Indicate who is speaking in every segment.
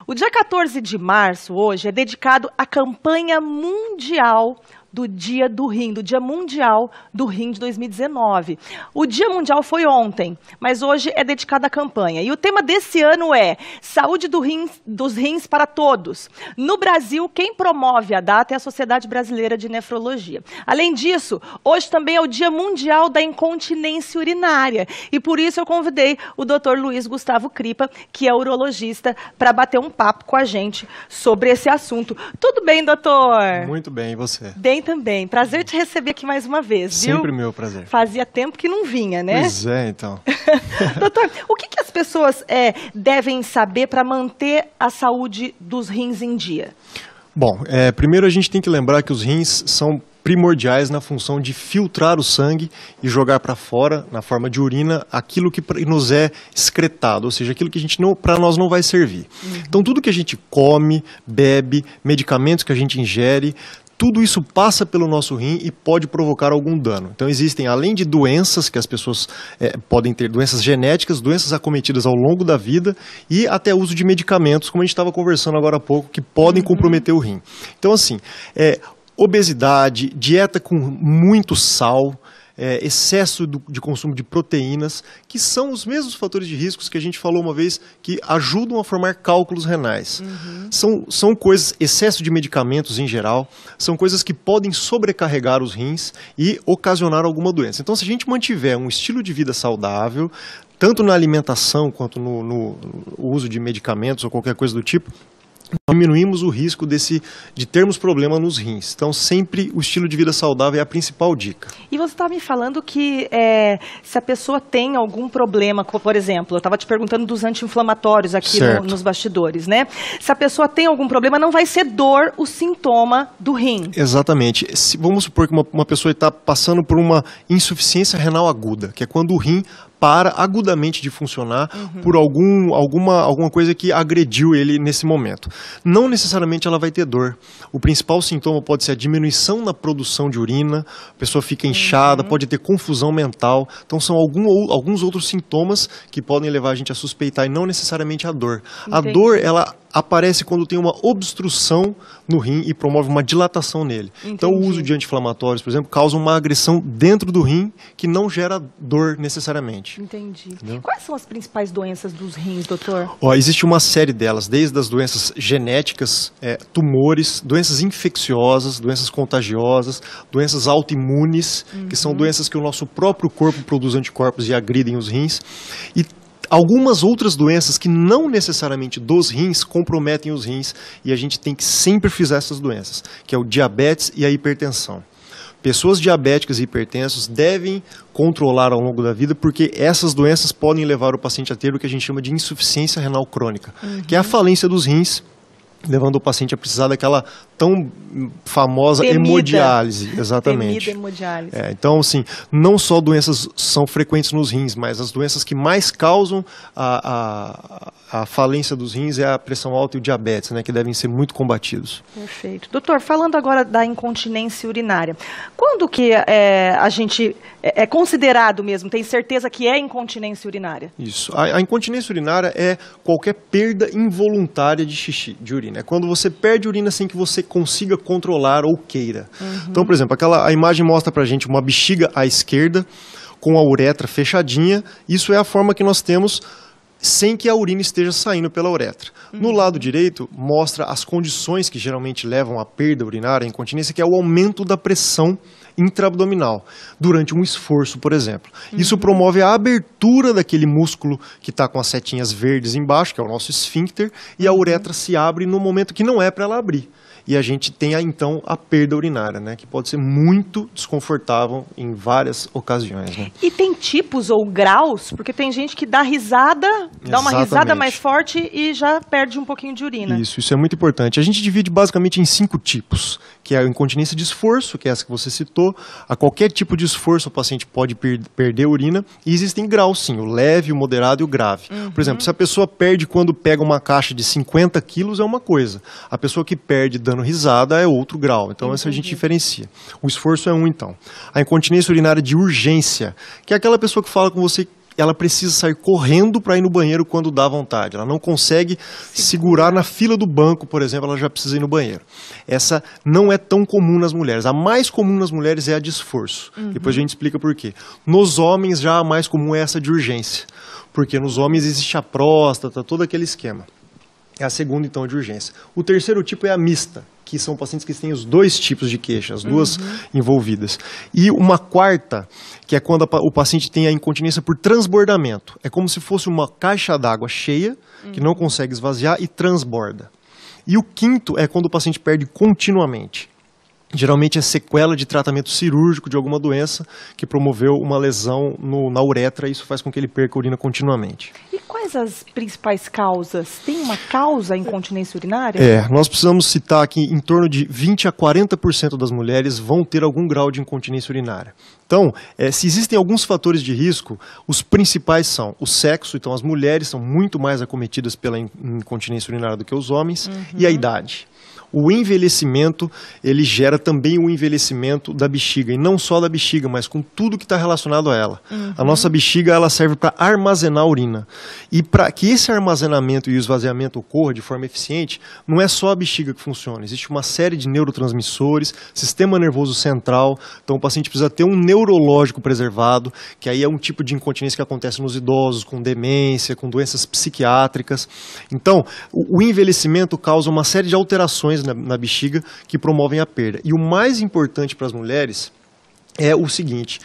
Speaker 1: O dia 14 de março, hoje, é dedicado à campanha mundial do Dia do Rim, do Dia Mundial do Rim de 2019. O Dia Mundial foi ontem, mas hoje é dedicado à campanha. E o tema desse ano é Saúde dos Rins para Todos. No Brasil, quem promove a data é a Sociedade Brasileira de Nefrologia. Além disso, hoje também é o Dia Mundial da Incontinência Urinária. E por isso eu convidei o Dr. Luiz Gustavo Cripa, que é urologista, para bater um papo com a gente sobre esse assunto. Tudo bem, doutor?
Speaker 2: Muito bem, e você?
Speaker 1: Bem também. Prazer te receber aqui mais uma vez, viu?
Speaker 2: Sempre meu prazer.
Speaker 1: Fazia tempo que não vinha, né?
Speaker 2: Pois é, então.
Speaker 1: Doutor, o que as pessoas devem saber para manter a saúde dos rins em dia?
Speaker 2: Bom, primeiro a gente tem que lembrar que os rins são primordiais na função de filtrar o sangue e jogar para fora, na forma de urina, aquilo que nos é excretado, ou seja, aquilo que para nós não vai servir. Então, tudo que a gente come, bebe, medicamentos que a gente ingere, tudo isso passa pelo nosso rim e pode provocar algum dano. Então existem, além de doenças que as pessoas podem ter, doenças genéticas, doenças acometidas ao longo da vida e até uso de medicamentos, como a gente estava conversando agora há pouco, que podem comprometer o rim. Então assim, obesidade, dieta com muito sal, excesso de consumo de proteínas, que são os mesmos fatores de riscos que a gente falou uma vez, que ajudam a formar cálculos renais. São coisas, excesso de medicamentos em geral, são coisas que podem sobrecarregar os rins e ocasionar alguma doença. Então, se a gente mantiver um estilo de vida saudável, tanto na alimentação quanto no uso de medicamentos ou qualquer coisa do tipo, diminuímos o risco de termos problema nos rins. Então, sempre o estilo de vida saudável é a principal dica.
Speaker 1: E você estava me falando que se a pessoa tem algum problema, por exemplo, eu estava te perguntando dos anti-inflamatórios aqui nos bastidores, né? Se a pessoa tem algum problema, não vai ser dor o sintoma do rim. Exatamente.
Speaker 2: Vamos supor que uma pessoa está passando por uma insuficiência renal aguda, que é quando o rim para agudamente de funcionar por alguma coisa que agrediu ele nesse momento. Não necessariamente ela vai ter dor. O principal sintoma pode ser a diminuição na produção de urina, a pessoa fica inchada, pode ter confusão mental. Então são alguns outros sintomas que podem levar a gente a suspeitar e não necessariamente a dor. A dor, ela aparece quando tem uma obstrução no rim e promove uma dilatação nele. Então o uso de anti-inflamatórios, por exemplo, causa uma agressão dentro do rim que não gera dor necessariamente.
Speaker 1: Entendi. Entendeu? Quais são as principais doenças dos rins, doutor?
Speaker 2: Existe uma série delas, desde as doenças genéticas, tumores, doenças infecciosas, doenças contagiosas, doenças autoimunes, que são doenças que o nosso próprio corpo produz anticorpos e agridem os rins, e algumas outras doenças que não necessariamente dos rins comprometem os rins, e a gente tem que sempre frisar essas doenças, que é o diabetes e a hipertensão. Pessoas diabéticas e hipertensos devem controlar ao longo da vida, porque essas doenças podem levar o paciente a ter o que a gente chama de insuficiência renal crônica, que é a falência dos rins, levando o paciente a precisar daquela tão famosa hemodiálise. Exatamente.
Speaker 1: Temida hemodiálise.
Speaker 2: Então, assim, não só doenças são frequentes nos rins, mas as doenças que mais causam a falência dos rins é a pressão alta e o diabetes, né, que devem ser muito combatidos.
Speaker 1: Perfeito. Doutor, falando agora da incontinência urinária, quando que a gente é considerado mesmo, tem certeza que é incontinência urinária?
Speaker 2: Isso. A incontinência urinária é qualquer perda involuntária de xixi, de urina. É quando você perde urina sem que você consiga controlar ou queira. Então, por exemplo, a imagem mostra pra gente uma bexiga à esquerda com a uretra fechadinha. Isso é a forma que nós temos sem que a urina esteja saindo pela uretra. No lado direito, mostra as condições que geralmente levam à perda urinária, à incontinência, que é o aumento da pressão intraabdominal, durante um esforço, por exemplo. Isso promove a abertura daquele músculo que está com as setinhas verdes embaixo, que é o nosso esfíncter, e a uretra se abre no momento que não é para ela abrir. E a gente tem, então, a perda urinária, né, que pode ser muito desconfortável em várias ocasiões. Né?
Speaker 1: E tem tipos ou graus? Porque tem gente que dá risada, dá uma risada mais forte e já perde um pouquinho de urina.
Speaker 2: Isso é muito importante. A gente divide basicamente em 5 tipos, que é a incontinência de esforço, que é essa que você citou. A qualquer tipo de esforço o paciente pode perder urina. E existem graus, sim, o leve, o moderado e o grave. Por exemplo, se a pessoa perde quando pega uma caixa de 50 quilos é uma coisa. A pessoa que perde dando risada é outro grau. Então, essa a gente diferencia. O esforço é um, então. A incontinência urinária de urgência, que é aquela pessoa que fala com você ela precisa sair correndo para ir no banheiro quando dá vontade. Ela não consegue segurar na fila do banco, por exemplo, ela já precisa ir no banheiro. Essa não é tão comum nas mulheres. A mais comum nas mulheres é a de esforço. Depois a gente explica por quê. Nos homens, já a mais comum é essa de urgência. Porque nos homens existe a próstata, todo aquele esquema. É a segunda, então, de urgência. O terceiro tipo é a mista, que são pacientes que têm os dois tipos de queixa, as duas envolvidas. E uma quarta, que é quando o paciente tem a incontinência por transbordamento. É como se fosse uma caixa d'água cheia, que não consegue esvaziar e transborda. E o quinto é quando o paciente perde continuamente. Geralmente é sequela de tratamento cirúrgico de alguma doença que promoveu uma lesão na uretra, e isso faz com que ele perca a urina continuamente.
Speaker 1: E quais as principais causas? Tem uma causa incontinência urinária?
Speaker 2: Nós precisamos citar que em torno de 20 a 40% das mulheres vão ter algum grau de incontinência urinária. Então, se existem alguns fatores de risco, os principais são o sexo, então as mulheres são muito mais acometidas pela incontinência urinária do que os homens, e a idade. O envelhecimento, ele gera também o envelhecimento da bexiga, e não só da bexiga, mas com tudo que está relacionado a ela. A nossa bexiga, ela serve para armazenar a urina. E para que esse armazenamento e o esvaziamento ocorra de forma eficiente, não é só a bexiga que funciona. Existe uma série de neurotransmissores, sistema nervoso central, então o paciente precisa ter um neurológico preservado, que aí é um tipo de incontinência que acontece nos idosos, com demência, com doenças psiquiátricas. Então, o envelhecimento causa uma série de alterações na bexiga que promovem a perda. E o mais importante para as mulheres é o seguinte,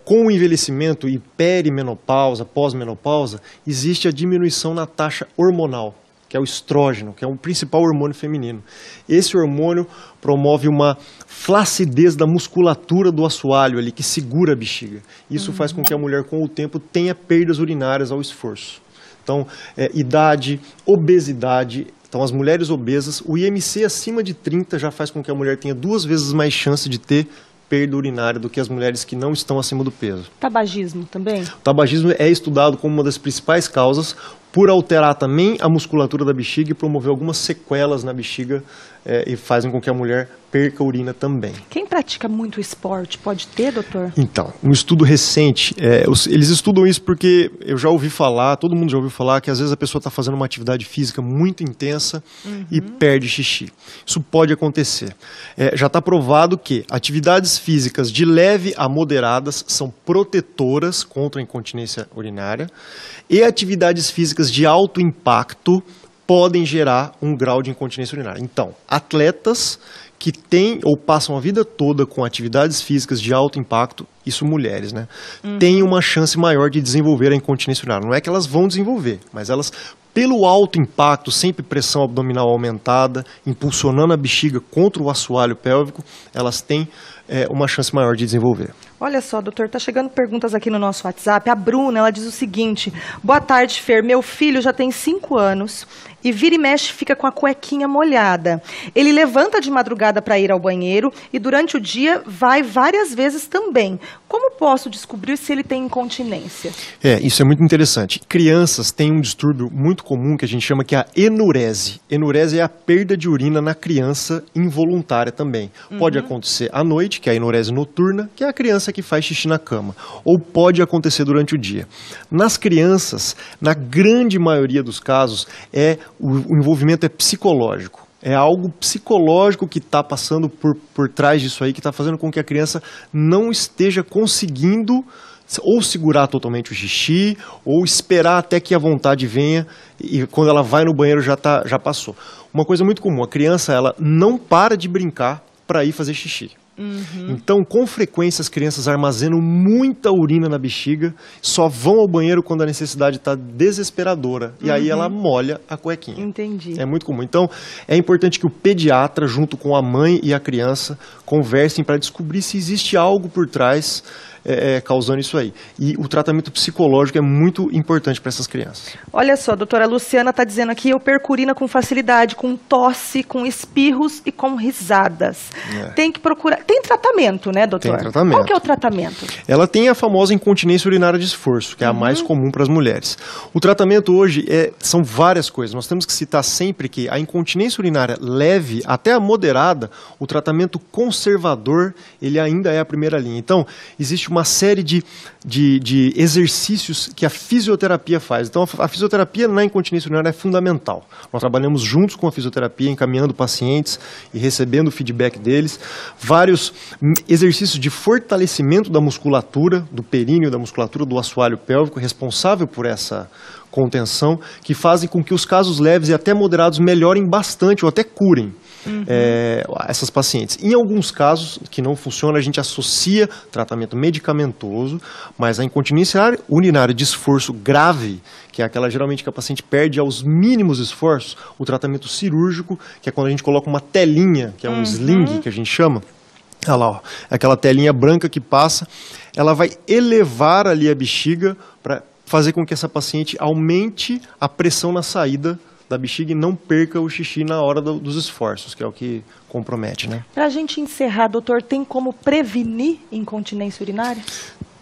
Speaker 2: com o envelhecimento e perimenopausa, pós-menopausa, existe a diminuição na taxa hormonal, que é o estrógeno, que é o principal hormônio feminino. Esse hormônio promove uma flacidez da musculatura do assoalho ali, que segura a bexiga. Isso faz com que a mulher, com o tempo, tenha perdas urinárias ao esforço. Então, idade, obesidade. Então, as mulheres obesas, o IMC acima de 30 já faz com que a mulher tenha 2 vezes mais chance de ter perda urinária do que as mulheres que não estão acima do peso.
Speaker 1: Tabagismo também?
Speaker 2: O tabagismo é estudado como uma das principais causas, por alterar também a musculatura da bexiga e promover algumas sequelas na bexiga e fazem com que a mulher perca a urina também.
Speaker 1: Quem pratica muito esporte pode ter, doutor?
Speaker 2: Então, um estudo recente, eles estudam isso porque eu já ouvi falar, todo mundo já ouviu falar, que às vezes a pessoa está fazendo uma atividade física muito intensa e perde xixi. Isso pode acontecer. Já está provado que atividades físicas de leve a moderadas são protetoras contra a incontinência urinária, e atividades físicas de alto impacto podem gerar um grau de incontinência urinária. Então, atletas que têm ou passam a vida toda com atividades físicas de alto impacto, isso mulheres, né, têm uma chance maior de desenvolver a incontinência urinária. Não é que elas vão desenvolver, mas elas, pelo alto impacto, sempre pressão abdominal aumentada, impulsionando a bexiga contra o assoalho pélvico, elas têm uma chance maior de desenvolver.
Speaker 1: Olha só, doutor, tá chegando perguntas aqui no nosso WhatsApp. A Bruna, ela diz o seguinte: boa tarde, Fer, meu filho já tem 5 anos e vira e mexe fica com a cuequinha molhada. Ele levanta de madrugada para ir ao banheiro e durante o dia vai várias vezes também. Como posso descobrir se ele tem incontinência?
Speaker 2: Isso é muito interessante. Crianças têm um distúrbio muito comum que a gente chama que é a enurese. Enurese é a perda de urina na criança involuntária também. Pode acontecer à noite, que é a enurese noturna, que é a criança que faz xixi na cama, ou pode acontecer durante o dia. Nas crianças, na grande maioria dos casos, o envolvimento é psicológico. É algo psicológico que está passando por trás disso aí, que está fazendo com que a criança não esteja conseguindo ou segurar totalmente o xixi, ou esperar até que a vontade venha, e quando ela vai no banheiro já passou. Uma coisa muito comum, a criança ela não para de brincar para ir fazer xixi. Então, com frequência, as crianças armazenam muita urina na bexiga, só vão ao banheiro quando a necessidade está desesperadora, e aí ela molha a cuequinha.
Speaker 1: Entendi.
Speaker 2: É muito comum. Então, é importante que o pediatra, junto com a mãe e a criança, conversem para descobrir se existe algo por trás causando isso aí. E o tratamento psicológico é muito importante para essas crianças.
Speaker 1: Olha só, doutora Luciana está dizendo aqui, eu perco urina com facilidade, com tosse, com espirros e com risadas. Tem que procurar... Tem tratamento, né, doutor?
Speaker 2: Tem tratamento.
Speaker 1: Qual que é o tratamento?
Speaker 2: Ela tem a famosa incontinência urinária de esforço, que é a mais comum para as mulheres. O tratamento hoje são várias coisas. Nós temos que citar sempre que a incontinência urinária leve até a moderada, o tratamento conservador, ele ainda é a primeira linha. Então, existe uma série de exercícios que a fisioterapia faz. Então, a fisioterapia na incontinência urinária é fundamental. Nós trabalhamos juntos com a fisioterapia, encaminhando pacientes e recebendo o feedback deles. Vários exercícios de fortalecimento da musculatura, do períneo, da musculatura do assoalho pélvico, responsável por essa contenção, que fazem com que os casos leves e até moderados melhorem bastante ou até curem. Essas pacientes. Em alguns casos que não funciona, a gente associa tratamento medicamentoso, mas a incontinência urinária de esforço grave, que é aquela geralmente que a paciente perde aos mínimos esforços, o tratamento cirúrgico, que é quando a gente coloca uma telinha, que é um sling que a gente chama. Olha lá, ó, aquela telinha branca que passa, ela vai elevar ali a bexiga para fazer com que essa paciente aumente a pressão na saída da bexiga e não perca o xixi na hora dos esforços, que é o que compromete, né?
Speaker 1: Para a gente encerrar, doutor, tem como prevenir incontinência urinária?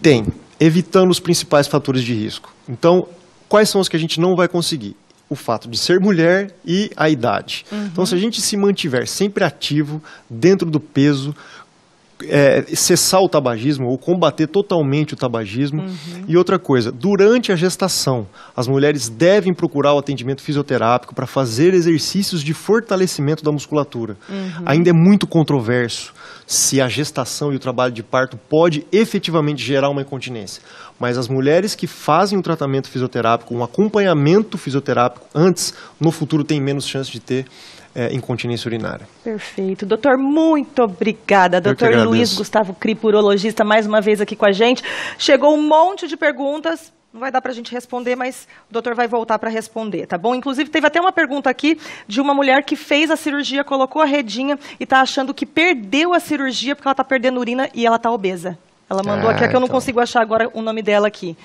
Speaker 2: Tem, evitando os principais fatores de risco. Então, quais são os que a gente não vai conseguir? O fato de ser mulher e a idade. Então, se a gente se mantiver sempre ativo, dentro do peso, cessar o tabagismo ou combater totalmente o tabagismo. E outra coisa, durante a gestação, as mulheres devem procurar o atendimento fisioterápico para fazer exercícios de fortalecimento da musculatura. Ainda é muito controverso se a gestação e o trabalho de parto pode efetivamente gerar uma incontinência. Mas as mulheres que fazem um tratamento fisioterápico, um acompanhamento fisioterápico antes, no futuro têm menos chance de ter incontinência urinária.
Speaker 1: Perfeito. Doutor, muito obrigada. Doutor Luiz Gustavo Cripo, urologista, mais uma vez aqui com a gente. Chegou um monte de perguntas. Não vai dar para a gente responder, mas o doutor vai voltar para responder, tá bom? Inclusive, teve até uma pergunta aqui de uma mulher que fez a cirurgia, colocou a redinha e está achando que perdeu a cirurgia porque ela está perdendo urina e ela está obesa. Ela mandou aqui, que eu não consigo achar agora o nome dela aqui.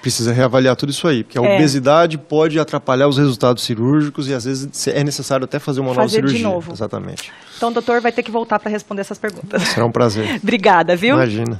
Speaker 2: Precisa reavaliar tudo isso aí, porque a obesidade pode atrapalhar os resultados cirúrgicos e às vezes é necessário até fazer uma nova cirurgia. De novo. Exatamente.
Speaker 1: Então o doutor vai ter que voltar para responder essas perguntas.
Speaker 2: Será um prazer.
Speaker 1: Obrigada, viu?
Speaker 2: Imagina.